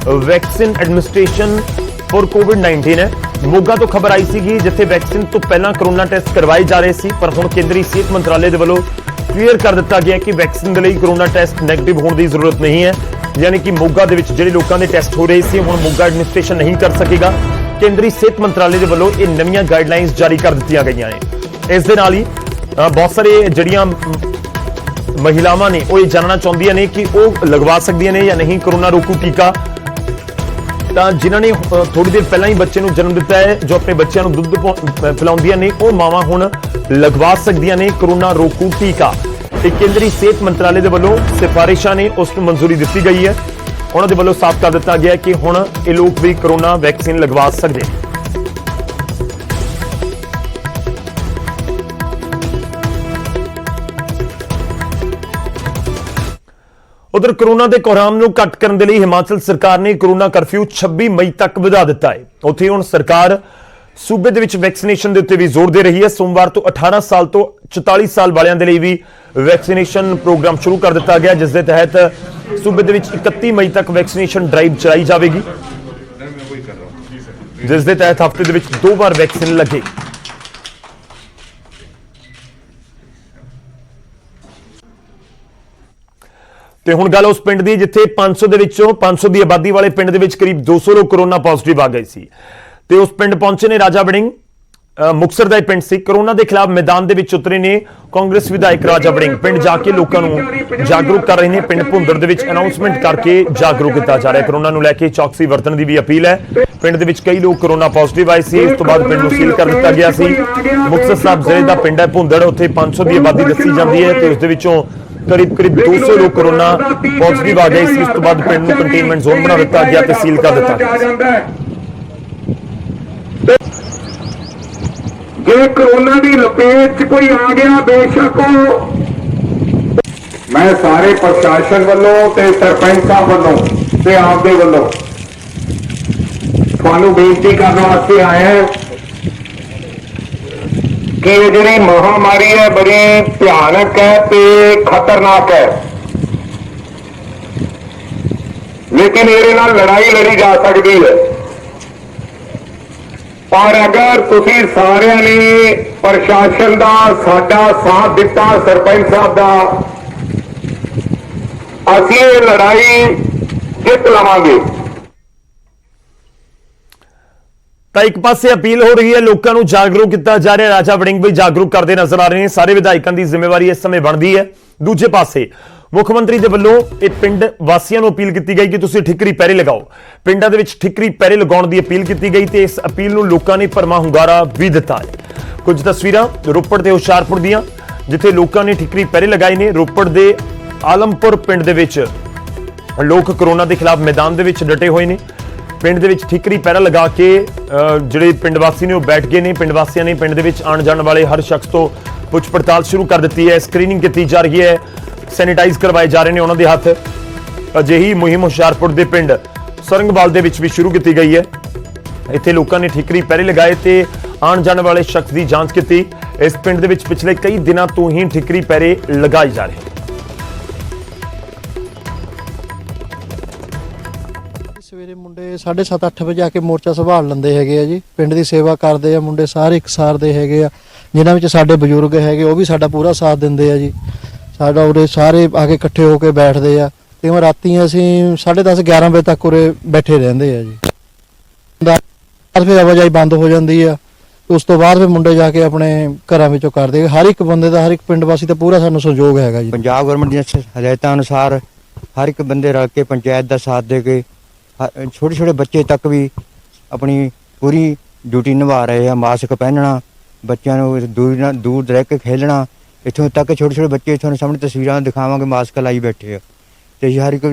vaccine administration for ਕੋਵਿਡ-19 ਹੈ। ਮੋਗਾ ਤੋਂ ਖਬਰ ਆਈ ਸੀਗੀ ਜਿੱਥੇ ਵੈਕਸੀਨ ਤੋਂ ਪਹਿਲਾਂ ਕੋਰੋਨਾ ਟੈਸਟ ਕਰਵਾਏ ਜਾ ਰਹੇ ਸੀ, ਪਰ ਹੁਣ ਕੇਂਦਰੀ ਸਿਹਤ ਮੰਤਰਾਲੇ ਦੇ ਵੱਲੋਂ ਕਲੀਅਰ ਕਰ ਦਿੱਤਾ ਗਿਆ ਕਿ ਵੈਕਸੀਨ ਦੇ ਲਈ ਕੋਰੋਨਾ ਟੈਸਟ ਨੈਗੇਟਿਵ ਹੋਣ ਦੀ ਜ਼ਰੂਰਤ ਨਹੀਂ ਹੈ। ਯਾਨੀ ਕਿ ਮੋਗਾ ਦੇ ਵਿੱਚ ਜਿਹੜੇ ਲੋਕਾਂ ਦੇ ਟੈਸਟ ਹੋ ਰਹੇ ਸੀ ਹੁਣ ਮੋਗਾ ਐਡਮਿਨਿਸਟ੍ਰੇਸ਼ਨ ਨਹੀਂ ਕਰ ਸਕੇਗਾ। ਕੇਂਦਰੀ ਸਿਹਤ ਮੰਤਰਾਲੇ ਦੇ ਵੱਲੋਂ ਇਹ ਨਵੀਆਂ ਗਾਈਡਲਾਈਨਸ ਜਾਰੀ ਕਰ ਦਿੱਤੀਆਂ ਗਈਆਂ ਨੇ। ਇਸ ਦੇ ਨਾਲ ਹੀ ਬਹੁਤ ਸਾਰੇ ਜਿਹੜੀਆਂ ਮਹਿਲਾਵਾਂ ਨੇ ਉਹ ਇਹ ਜਾਣਨਾ ਚਾਹੁੰਦੀਆਂ ਨੇ ਕਿ ਉਹ ਲਗਵਾ ਸਕਦੀਆਂ ਨੇ ਜਾਂ ਨਹੀਂ ਕੋਰੋਨਾ ਰੋਕੂ ਟੀਕਾ। ਤਾਂ ਜਿਨ੍ਹਾਂ ਨੇ ਥੋੜੀ ਦੇਰ ਪਹਿਲਾਂ ਹੀ ਬੱਚੇ ਨੂੰ ਜਨਮ ਦਿੱਤਾ ਹੈ, ਜੋ ਆਪਣੇ ਬੱਚਿਆਂ ਨੂੰ ਦੁੱਧ ਪਿਲਾਉਂਦੀਆਂ ਨੇ, ਉਹ ਮਾਵਾਂ ਹੁਣ ਲਗਵਾ ਸਕਦੀਆਂ ਨੇ ਕਰੋਨਾ ਰੋਕੂ ਟੀਕਾ। ਇਹ ਕੇਂਦਰੀ ਸਿਹਤ ਮੰਤਰਾਲੇ ਦੇ ਵੱਲੋਂ ਸਿਫਾਰਿਸ਼ਾਂ ਨੇ, ਉਸ ਨੂੰ ਮਨਜ਼ੂਰੀ ਦਿੱਤੀ ਗਈ ਹੈ। ਉਹਨਾਂ ਦੇ ਵੱਲੋਂ ਸਾਫ਼ ਕਰ ਦਿੱਤਾ ਗਿਆ ਕਿ ਹੁਣ ਇਹ ਲੋਕ ਵੀ ਕਰੋਨਾ ਵੈਕਸੀਨ ਲਗਵਾ ਸਕਦੇ ਨੇ। ਉਧਰ ਕਰੋਨਾ ਦੇ ਕੋਹਰਾਮ ਨੂੰ ਘੱਟ ਕਰਨ ਦੇ ਲਈ ਹਿਮਾਚਲ ਸਰਕਾਰ ਨੇ ਕਰੋਨਾ ਕਰਫਿਊ 26 ਮਈ ਤੱਕ ਵਧਾ ਦਿੱਤਾ ਹੈ। ਉੱਥੇ ਹੁਣ ਸਰਕਾਰ ਸੂਬੇ ਦੇ ਵਿੱਚ ਵੈਕਸੀਨੇਸ਼ਨ ਦੇ ਉੱਤੇ ਵੀ ਜ਼ੋਰ ਦੇ ਰਹੀ ਹੈ। ਸੋਮਵਾਰ ਤੋਂ 18 ਸਾਲ ਤੋਂ 44 ਸਾਲ ਵਾਲਿਆਂ ਦੇ ਲਈ ਵੀ ਵੈਕਸੀਨੇਸ਼ਨ ਪ੍ਰੋਗਰਾਮ ਸ਼ੁਰੂ ਕਰ ਦਿੱਤਾ ਗਿਆ, ਜਿਸ ਦੇ ਤਹਿਤ ਸੂਬੇ ਦੇ ਵਿੱਚ 31 ਮਈ ਤੱਕ ਵੈਕਸੀਨੇਸ਼ਨ ਡਰਾਈਵ ਚਲਾਈ ਜਾਵੇਗੀ, ਜਿਸ ਦੇ ਤਹਿਤ ਹਫ਼ਤੇ ਦੇ ਵਿੱਚ 2 ਵਾਰ ਵੈਕਸੀਨ ਲੱਗੇਗੀ। ਤੇ ਹੁਣ ਗੱਲ ਉਸ ਪਿੰਡ ਦੀ ਜਿੱਥੇ 500 ਦੇ ਵਿੱਚੋਂ 500 ਦੀ ਆਬਾਦੀ ਵਾਲੇ ਪਿੰਡ ਦੇ ਵਿੱਚ ਕਰੀਬ 200 ਲੋਕ ਕਰੋਨਾ ਪੋਜ਼ਿਟਿਵ ਆ ਗਏ ਸੀ ਤੇ ਉਸ ਪਿੰਡ ਪਹੁੰਚੇ ਨੇ ਰਾਜਾ ਵੜਿੰਗ। ਮੁਕਤਸਰ ਦਾ ਇਹ ਪਿੰਡ ਸੀ। ਕਰੋਨਾ ਦੇ ਖਿਲਾਫ ਮੈਦਾਨ ਦੇ ਵਿੱਚ ਉਤਰੇ ਨੇ ਕਾਂਗਰਸ ਵਿਧਾਇਕ ਰਾਜਾ ਵੜਿੰਗ। ਪਿੰਡ ਜਾ ਕੇ ਲੋਕਾਂ ਨੂੰ ਜਾਗਰੂਕ ਕਰ ਰਹੇ ਨੇ। ਪਿੰਡ ਭੁੰਦਰ ਦੇ ਵਿੱਚ ਅਨਾਉਂਸਮੈਂਟ ਕਰਕੇ ਜਾਗਰੂਕ ਕੀਤਾ ਜਾ ਰਿਹਾ। ਕਰੋਨਾ ਨੂੰ ਲੈ ਕੇ ਚੌਕਸੀ ਵਰਤਣ ਦੀ ਵੀ ਅਪੀਲ ਹੈ। ਪਿੰਡ ਦੇ ਵਿੱਚ ਕਈ ਲੋਕ ਕਰੋਨਾ ਪੋਜ਼ਿਟਿਵ ਆਏ ਸੀ, ਉਸ ਤੋਂ ਬਾਅਦ ਪਿੰਡ ਨੂੰ ਸੀਲ ਕਰ ਦਿੱਤਾ ਗਿਆ ਸੀ। ਮੁਕਤਸਰ ਸਾਹਿਬ ਜ਼ਿਲ੍ਹੇ ਦਾ ਪਿੰਡ ਹੈ ਭੁੰਦਰ, ਉੱਥੇ 500 ਦੀ ਆਬਾਦੀ ਦੱਸੀ ਜਾਂਦੀ ਹੈ ਤੇ ਉਸ ਦੇ ਵਿੱਚੋਂ करीब 200 लोग कोरोना पॉजिटिव आ गए। इस तो बाद पिंड में कंटेनमेंट जोन बना दिता गया ते सील कर दिता गया। जे कोरोना की लपेट च कोई आ गया बेशक मैं सारे प्रशासन वालों ते सरपंच साहब वालों ते आप दे वालों थानू बेनती करने वास्ते आए हैं कि ये जी महामारी है बड़ी भयानक है ते खतरनाक है, लेकिन ये लड़ाई लड़ी जा सकती है। पर अगर तुसी सारे ने प्रशासन का साडा साथ दिता, सरपंच साहब का, असीं ये लड़ाई जित लवांगे। ਤਾਂ ਇੱਕ ਪਾਸੇ ਅਪੀਲ ਹੋ ਰਹੀ ਹੈ, ਲੋਕਾਂ ਨੂੰ ਜਾਗਰੂਕ ਕੀਤਾ ਜਾ ਰਿਹਾ। ਰਾਜਾ ਵੜਿੰਗ ਵੀ ਜਾਗਰੂਕ ਕਰਦੇ ਨਜ਼ਰ ਆ ਰਹੇ ਨੇ। ਸਾਰੇ ਵਿਧਾਇਕਾਂ ਦੀ ਜ਼ਿੰਮੇਵਾਰੀ ਇਸ ਸਮੇਂ ਬਣਦੀ ਹੈ। ਦੂਜੇ ਪਾਸੇ ਮੁੱਖ ਮੰਤਰੀ ਦੇ ਵੱਲੋਂ ਇਹ ਪਿੰਡ ਵਾਸੀਆਂ ਨੂੰ ਅਪੀਲ ਕੀਤੀ ਗਈ ਕਿ ਤੁਸੀਂ ਠਿਕਰੀ ਪਹਿਰੇ ਲਗਾਓ। ਪਿੰਡਾਂ ਦੇ ਵਿੱਚ ਠਿਕਰੀ ਪਹਿਰੇ ਲਗਾਉਣ ਦੀ ਅਪੀਲ ਕੀਤੀ ਗਈ ਤੇ ਇਸ ਅਪੀਲ ਨੂੰ ਲੋਕਾਂ ਨੇ ਭਰਵਾਂ ਹੁੰਗਾਰਾ ਵੀ ਦਿੱਤਾ ਹੈ। ਕੁਝ ਤਸਵੀਰਾਂ ਰੋਪੜ ਤੇ ਹੁਸ਼ਿਆਰਪੁਰ ਦੀਆਂ, ਜਿੱਥੇ ਲੋਕਾਂ ਨੇ ਠਿਕਰੀ ਪਹਿਰੇ ਲਗਾਏ ਨੇ। ਰੋਪੜ ਦੇ ਆਲਮਪੁਰ ਪਿੰਡ ਦੇ ਵਿੱਚ ਲੋਕ ਕਰੋਨਾ ਦੇ ਖਿਲਾਫ ਮੈਦਾਨ ਦੇ ਵਿੱਚ ਡਟੇ ਹੋਏ ਨੇ। ਪਿੰਡ ਦੇ ਵਿੱਚ ਠਿਕਰੀ ਪਹਿਰਾ ਲਗਾ ਕੇ ਜਿਹੜੇ ਪਿੰਡ ਵਾਸੀ ਨੇ ਉਹ ਬੈਠ ਗਏ ਨੇ। ਪਿੰਡ ਵਾਸੀਆਂ ਨੇ ਪਿੰਡ ਦੇ ਵਿੱਚ ਆਉਣ ਜਾਣ ਵਾਲੇ ਹਰ ਸ਼ਖਸ ਤੋਂ ਪੁੱਛ ਪੜਤਾਲ ਸ਼ੁਰੂ ਕਰ ਦਿੱਤੀ ਹੈ। ਸਕਰੀਨਿੰਗ ਕੀਤੀ ਜਾ ਰਹੀ ਹੈ, ਸੈਨੀਟਾਈਜ਼ ਕਰਵਾਏ ਜਾ ਰਹੇ ਨੇ ਉਹਨਾਂ ਦੇ ਹੱਥ। ਅਜਿਹੀ ਮੁਹਿੰਮ ਹੁਸ਼ਿਆਰਪੁਰ ਦੇ ਪਿੰਡ ਸਰੰਗਵਾਲ ਦੇ ਵਿੱਚ ਵੀ ਸ਼ੁਰੂ ਕੀਤੀ ਗਈ ਹੈ। ਇੱਥੇ ਲੋਕਾਂ ਨੇ ਠਿਕਰੀ ਪਹਿਰੇ ਲਗਾਏ ਤੇ ਆਉਣ ਜਾਣ ਵਾਲੇ ਸ਼ਖਸ ਦੀ ਜਾਂਚ ਕੀਤੀ। ਇਸ ਪਿੰਡ ਦੇ ਵਿੱਚ ਪਿਛਲੇ ਕਈ ਦਿਨਾਂ ਤੋਂ ਹੀ ਠਿਕਰੀ ਪਹਿਰੇ ਲਗਾਏ ਜਾ ਰਹੇ। ਸਵੇਰੇ ਮੁੰਡੇ 7:30-8 ਵਜੇ ਆ ਕੇ ਮੋਰਚਾ ਸੰਭਾਲ ਲੈਂਦੇ ਹੈਗੇ ਆ ਜੀ। ਪਿੰਡ ਦੀ ਸੇਵਾ ਕਰਦੇ ਆ ਮੁੰਡੇ ਸਾਰੇ ਇਕਸਾਰ ਦੇ ਹੈਗੇ ਆ। ਜਿਨ੍ਹਾਂ ਵਿੱਚ ਸਾਡੇ ਬਜ਼ੁਰਗ ਹੈਗੇ ਉਹ ਵੀ ਸਾਡਾ ਪੂਰਾ ਸਾਥ ਦਿੰਦੇ ਆ ਜੀ। ਸਾਡਾ ਉਰੇ ਸਾਰੇ ਆ ਕੇ ਇਕੱਠੇ ਹੋ ਕੇ ਬੈਠਦੇ ਆ ਤੇ ਉਹ ਰਾਤੀ ਅਸੀਂ 10:30-11 ਵਜੇ ਤੱਕ ਉਰੇ ਬੈਠੇ ਰਹਿੰਦੇ ਆ ਜੀ। ਫਿਰ ਆਵਾਜਾਈ ਬੰਦ ਹੋ ਜਾਂਦੀ ਆ। ਉਸ ਤੋਂ ਬਾਅਦ ਫਿਰ ਮੁੰਡੇ ਜਾ ਕੇ ਆਪਣੇ ਘਰਾਂ ਵਿੱਚੋਂ ਕਰਦੇ। ਹਰ ਇੱਕ ਬੰਦੇ ਦਾ, ਹਰ ਇੱਕ ਪਿੰਡ ਵਾਸੀ ਦਾ ਪੂਰਾ ਸਾਨੂੰ ਸਹਿਯੋਗ ਹੈਗਾ ਜੀ। ਪੰਜਾਬ ਗਵਰਨਮੈਂਟ ਦੀਆਂ ਹਦਾਇਤਾਂ ਅਨੁਸਾਰ ਹਰ ਇੱਕ ਬੰਦੇ ਰਲ ਕੇ ਪੰਚਾਇਤ ਦਾ ਸਾਥ ਦੇ ਕੇ ਛੋਟੇ ਛੋਟੇ ਬੱਚੇ ਤੱਕ ਵੀ ਆਪਣੀ ਪੂਰੀ ਡਿਊਟੀ ਨਿਭਾ ਰਹੇ ਆ। ਮਾਸਕ ਪਹਿਨਣਾ, ਬੱਚਿਆਂ ਨੂੰ ਦੂਰ ਰਹਿ ਕੇ ਖੇਲਣਾ। ਇੱਥੋਂ ਤੱਕ ਛੋਟੇ ਛੋਟੇ ਬੱਚੇ ਤੁਹਾਨੂੰ ਸਾਹਮਣੇ ਤਸਵੀਰਾਂ ਦਿਖਾਵਾਂਗੇ, ਮਾਸਕ ਲਾਈ ਬੈਠੇ ਆ। ਤੇ ਹਰ ਇੱਕ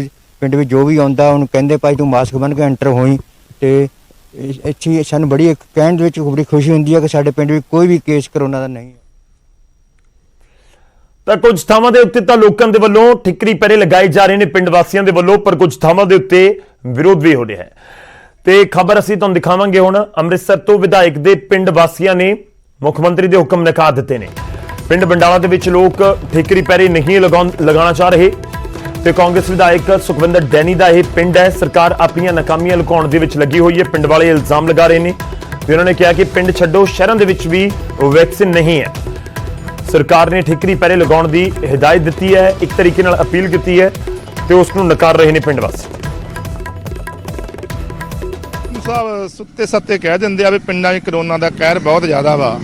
ਪਿੰਡ ਵਿੱਚ ਜੋ ਵੀ ਆਉਂਦਾ ਉਹਨੂੰ ਕਹਿੰਦੇ ਭਾਈ ਤੂੰ ਮਾਸਕ ਬੰਨ੍ਹ ਕੇ ਐਂਟਰ ਹੋਈ। ਤੇ ਇੱਥੇ ਸਾਨੂੰ ਬੜੀ ਕਹਿਣ ਦੇ ਵਿੱਚ ਬੜੀ ਖੁਸ਼ੀ ਹੁੰਦੀ ਹੈ ਕਿ ਸਾਡੇ ਪਿੰਡ ਵਿੱਚ ਕੋਈ ਵੀ ਕੇਸ ਕਰੋਨਾ ਦਾ ਨਹੀਂ ਹੈ। ਤਾਂ ਕੁਝ ਥਾਵਾਂ ਦੇ ਉੱਤੇ ਤਾਂ ਲੋਕਾਂ ਦੇ ਵੱਲੋਂ ਠਿਕਰੀ ਪਹਿਰੇ ਲਗਾਏ ਜਾ ਰਹੇ ਨੇ ਪਿੰਡ ਵਾਸੀਆਂ ਦੇ ਵੱਲੋਂ, ਪਰ ਕੁਝ ਥਾਵਾਂ ਦੇ ਉੱਤੇ ਵਿਰੋਧ ਵੀ ਹੋ ਰਿਹਾ ਹੈ। ਤੇ ਖਬਰ ਅਸੀਂ ਤੁਹਾਨੂੰ ਦਿਖਾਵਾਂਗੇ ਹੁਣ। ਅੰਮ੍ਰਿਤਸਰ ਤੋਂ ਵਿਧਾਇਕ ਦੇ ਪਿੰਡ ਵਾਸੀਆਂ ਨੇ ਮੁੱਖ ਮੰਤਰੀ ਦੇ ਹੁਕਮ ਨਕਾਰ ਦਿੱਤੇ ਨੇ। ਪਿੰਡ ਬੰਡਾਲਾ ਦੇ ਵਿੱਚ ਲੋਕ ਠਿਕਰੀ ਪਹਿਰੇ ਨਹੀਂ ਲਗਾਉਣਾ ਚਾਹ ਰਹੇ ਤੇ ਕਾਂਗਰਸ ਵਿਧਾਇਕ ਸੁਖਵਿੰਦਰ ਡੈਨੀ ਦਾ ਇਹ ਪਿੰਡ ਹੈ। ਸਰਕਾਰ ਆਪਣੀਆਂ ਨਾਕਾਮੀਆਂ ਲੁਕਾਉਣ ਦੇ ਵਿੱਚ ਲੱਗੀ ਹੋਈ ਹੈ। ਪਿੰਡ ਵਾਲੇ ਇਲਜ਼ਾਮ ਲਗਾ ਰਹੇ ਨੇ ਤੇ ਉਹਨਾਂ ਨੇ ਕਿਹਾ ਕਿ ਪਿੰਡ ਛੱਡੋ ਸ਼ਹਿਰਾਂ ਦੇ ਵਿੱਚ ਵੀ ਵੈਕਸੀਨ ਨਹੀਂ ਹੈ। ਸਰਕਾਰ ਨੇ ਠਿਕਰੀ ਪਹਿਰੇ ਲਗਾਉਣ ਦੀ ਹਿਦਾਇਤ ਦਿੱਤੀ ਹੈ, ਇੱਕ ਤਰੀਕੇ ਨਾਲ ਅਪੀਲ ਕੀਤੀ ਹੈ ਤੇ ਉਸ ਨੂੰ ਨਕਾਰ ਰਹੇ ਨੇ ਪਿੰਡ ਵਾਸੀ। ਸਾਹਿਬ ਸੁੱਤੇ ਸੱਤੇ ਕਹਿ ਦਿੰਦੇ ਆ ਵੀ ਪਿੰਡਾਂ 'ਚ ਕਰੋਨਾ ਦਾ ਕਹਿਰ ਬਹੁਤ ਜ਼ਿਆਦਾ ਵਾ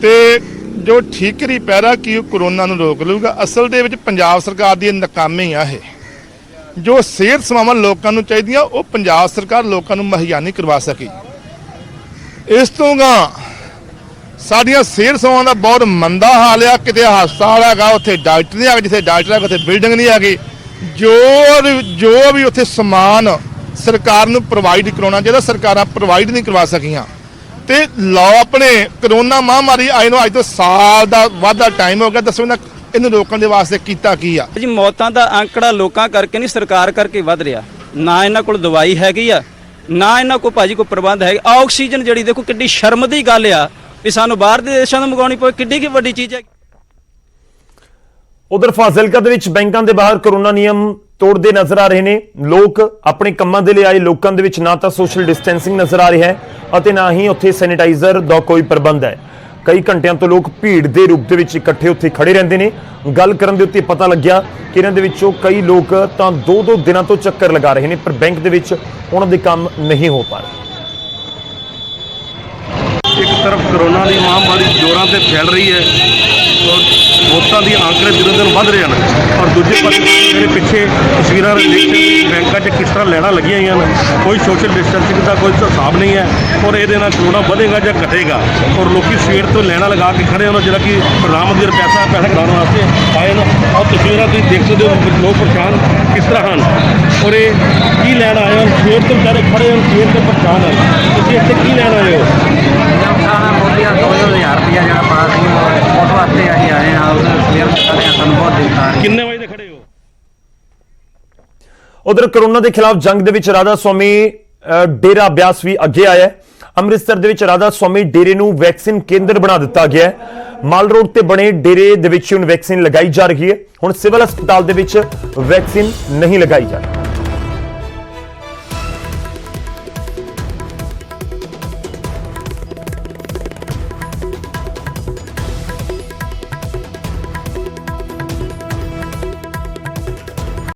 ਤੇ ਜੋ ਠੀਕਰੀ ਪਹਿਰਾ ਕੀ ਉਹ ਕਰੋਨਾ ਨੂੰ ਰੋਕ ਲਊਗਾ। ਅਸਲ ਦੇ ਵਿੱਚ ਪੰਜਾਬ ਸਰਕਾਰ ਦੀ ਨਾਕਾਮੀ ਆ ਇਹ। ਜੋ ਸਿਹਤ ਸੇਵਾਵਾਂ ਲੋਕਾਂ ਨੂੰ ਚਾਹੀਦੀਆਂ ਉਹ ਪੰਜਾਬ ਸਰਕਾਰ ਲੋਕਾਂ ਨੂੰ ਮੁਹੱਈਆ ਨਹੀਂ ਕਰਵਾ ਸਕੀ। ਇਸ ਤੋਂ ਗਾਂ ਸਾਡੀਆਂ ਸਿਹਤ ਸੇਵਾਵਾਂ ਦਾ ਬਹੁਤ ਮੰਦਾ ਹਾਲ ਆ। ਕਿਤੇ ਹਸਪਤਾਲ ਹੈਗਾ ਉੱਥੇ ਡਾਕਟਰ ਨਹੀਂ ਹੈਗਾ, ਜਿੱਥੇ ਡਾਕਟਰ ਹੈਗਾ ਉੱਥੇ ਬਿਲਡਿੰਗ ਨਹੀਂ ਹੈਗੀ। ਜੋ ਵੀ ਉੱਥੇ ਸਮਾਨ ਸਰਕਾਰ ਨੂੰ ਪ੍ਰੋਵਾਈਡ ਕਰਾਉਣਾ ਚਾਹੀਦਾ, ਸਰਕਾਰਾਂ ਪ੍ਰੋਵਾਈਡ ਨਹੀਂ ਕਰਵਾ ਸਕੀਆਂ। ਤੇ ਲਾਓ ਆਪਣੇ ਕਰੋਨਾ ਮਹਾਮਾਰੀ ਆਏ ਨੂੰ ਅੱਜ ਤੋਂ ਸਾਲ ਦਾ ਵਾਧਾ ਟਾਈਮ ਹੋ ਗਿਆ, ਦੱਸੋ ਇਹਨੂੰ ਰੋਕਣ ਦੇ ਵਾਸਤੇ ਕੀਤਾ ਕੀ ਆ? ਜੀ ਮੌਤਾਂ ਦਾ ਅੰਕੜਾ ਲੋਕਾਂ ਕਰਕੇ ਨਹੀਂ ਸਰਕਾਰ ਕਰਕੇ ਵੱਧ ਰਿਹਾ। ਨਾ ਇਹਨਾਂ ਕੋਲ ਦਵਾਈ ਹੈਗੀ ਆ, ਨਾ ਇਹਨਾਂ ਕੋਲ ਭਾਜੀ ਕੋਈ ਪ੍ਰਬੰਧ ਹੈ। ਆਕਸੀਜਨ ਜਿਹੜੀ ਦੇਖੋ ਕਿੱਡੀ ਸ਼ਰਮ ਦੀ ਗੱਲ ਆ ਵੀ ਸਾਨੂੰ ਬਾਹਰ ਦੇ ਦੇਸ਼ਾਂ ਤੋਂ ਮੰਗਾਉਣੀ ਪਵੇ, ਕਿੱਡੀ ਕੀ ਵੱਡੀ ਚੀਜ਼ ਹੈ। ਉਧਰ ਫਾਜ਼ਿਲਕਾ ਦੇ ਵਿੱਚ ਬੈਂਕਾਂ ਦੇ ਬਾਹਰ ਕਰੋਨਾ ਨਿਯਮ ਤੋੜਦੇ ਨਜ਼ਰ ਆ ਰਹੇ ਨੇ ਲੋਕ। ਆਪਣੇ ਕੰਮਾਂ ਦੇ ਲਈ ਆਏ ਲੋਕਾਂ ਦੇ ਵਿੱਚ ਨਾ ਤਾਂ ਸੋਸ਼ਲ ਡਿਸਟੈਂਸਿੰਗ ਨਜ਼ਰ ਆ ਰਿਹਾ ਹੈ ਅਤੇ ਨਾ ਹੀ ਉੱਥੇ ਸੈਨੀਟਾਈਜ਼ਰ ਦਾ ਕੋਈ ਪ੍ਰਬੰਧ ਹੈ। ਕਈ ਘੰਟਿਆਂ ਤੋਂ ਲੋਕ ਭੀੜ ਦੇ ਰੂਪ ਦੇ ਵਿੱਚ ਇਕੱਠੇ ਉੱਥੇ ਖੜੇ ਰਹਿੰਦੇ ਨੇ। ਗੱਲ ਕਰਨ ਦੇ ਉੱਤੇ ਪਤਾ ਲੱਗਿਆ ਕਿ ਇਹਨਾਂ ਦੇ ਵਿੱਚੋਂ ਕਈ ਲੋਕ ਤਾਂ 2-2 ਦਿਨਾਂ ਤੋਂ ਚੱਕਰ ਲਗਾ ਰਹੇ ਨੇ, ਪਰ ਬੈਂਕ ਦੇ ਵਿੱਚ ਉਹਨਾਂ ਦੇ ਕੰਮ ਨਹੀਂ ਹੋ ਪਾ ਰਹੇ। ਇੱਕ ਤਰਫ ਕਰੋਨਾ ਦੀ ਮਹਾਮਾਰੀ ਜ਼ੋਰਾਂ ਤੇ ਫੈਲ ਰਹੀ ਹੈ ਔਰ ਮੌਤਾਂ ਦੀ ਆંકੜੇ ਦਿਨੋਂ ਦਿਨ ਵੱਧ ਰਹੇ ਹਨ, ਔਰ ਦੂਜੇ ਪਾਸੇ ਮੇਰੇ ਪਿੱਛੇ ਤਸਵੀਰਾਂ ਦੇਖਦੇ ਬੈਂਕਾਂ 'ਚ ਕਿਸ ਤਰ੍ਹਾਂ ਲੈਣਾ ਲੱਗੀਆਂ ਹੋਈਆਂ ਨੇ। ਕੋਈ ਸੋਸ਼ਲ ਡਿਸਟੈਂਸਿੰਗ ਦਾ ਕੋਈ ਹਿਸਾਬ ਨਹੀਂ ਹੈ ਔਰ ਇਹਦੇ ਨਾਲ ਕਰੋਨਾ ਵਧੇਗਾ ਜਾਂ ਘਟੇਗਾ। ਔਰ ਲੋਕੀ ਸਵੇਰ ਤੋਂ ਲੈਣਾ ਲਗਾ ਕੇ ਖੜੇ ਹਨ, ਜਿਹੜਾ ਕਿ ਪ੍ਰਧਾਨ ਮੰਤਰੀ ਪੈਸਾ ਕਢਾਉਣ ਵਾਸਤੇ ਆਏ ਨੇ। ਔਰ ਤਸਵੀਰਾਂ ਤੁਸੀਂ ਦੇਖ ਸਕਦੇ ਹੋ ਲੋਕ ਪਰੇਸ਼ਾਨ ਕਿਸ ਤਰ੍ਹਾਂ ਹਨ ਔਰ ਇਹ ਕੀ ਲੈਣ ਆਏ ਹਨ। ਸਵੇਰ ਤੋਂ ਵਿਚਾਰੇ ਖੜੇ ਹਨ, ਸਵੇਰ ਤੋਂ ਪਰੇਸ਼ਾਨ ਹਨ। ਤੁਸੀਂ ਇੱਥੇ ਕੀ ਲੈਣ ਆਏ ਹੋ? ਮੋਦੀਆਂ 2000 ਰੁਪਇਆ ਜਿਹੜਾ ਪਾਸ ਸੀ ਉਸ ਵਾਸਤੇ ਅਸੀਂ ਆਏ ਹਾਂ। ਉਸ ਸਵੇਰ ਦੇ ਖੜੇ ਹਾਂ, ਸਾਨੂੰ ਬਹੁਤ ਦਿੱਕਤ। ਕਿੰਨੇ ਵਜੇ ਦੇ ਖੜੇ ਹੋ? ਉਧਰ ਕਰੋਨਾ ਦੇ ਖਿਲਾਫ ਜੰਗ ਦੇ ਵਿੱਚ ਰਾਧਾ ਸਵਾਮੀ ਡੇਰਾ ਬਿਆਸ ਵੀ ਅੱਗੇ ਆਇਆ ਹੈ। ਅੰਮ੍ਰਿਤਸਰ ਦੇ ਵਿੱਚ ਰਾਧਾ ਸਵਾਮੀ ਡੇਰੇ ਨੂੰ ਵੈਕਸੀਨ ਕੇਂਦਰ ਬਣਾ ਦਿੱਤਾ ਗਿਆ ਹੈ। ਮਾਲ ਰੋਡ ਤੇ ਬਣੇ ਡੇਰੇ ਦੇ ਵਿੱਚ ਹੁਣ ਵੈਕਸੀਨ ਲਗਾਈ ਜਾ ਰਹੀ ਹੈ। ਹੁਣ ਸਿਵਲ ਹਸਪਤਾਲ ਦੇ ਵਿੱਚ ਵੈਕਸੀਨ ਨਹੀਂ ਲਗਾਈ ਜਾ ਰਹੀ।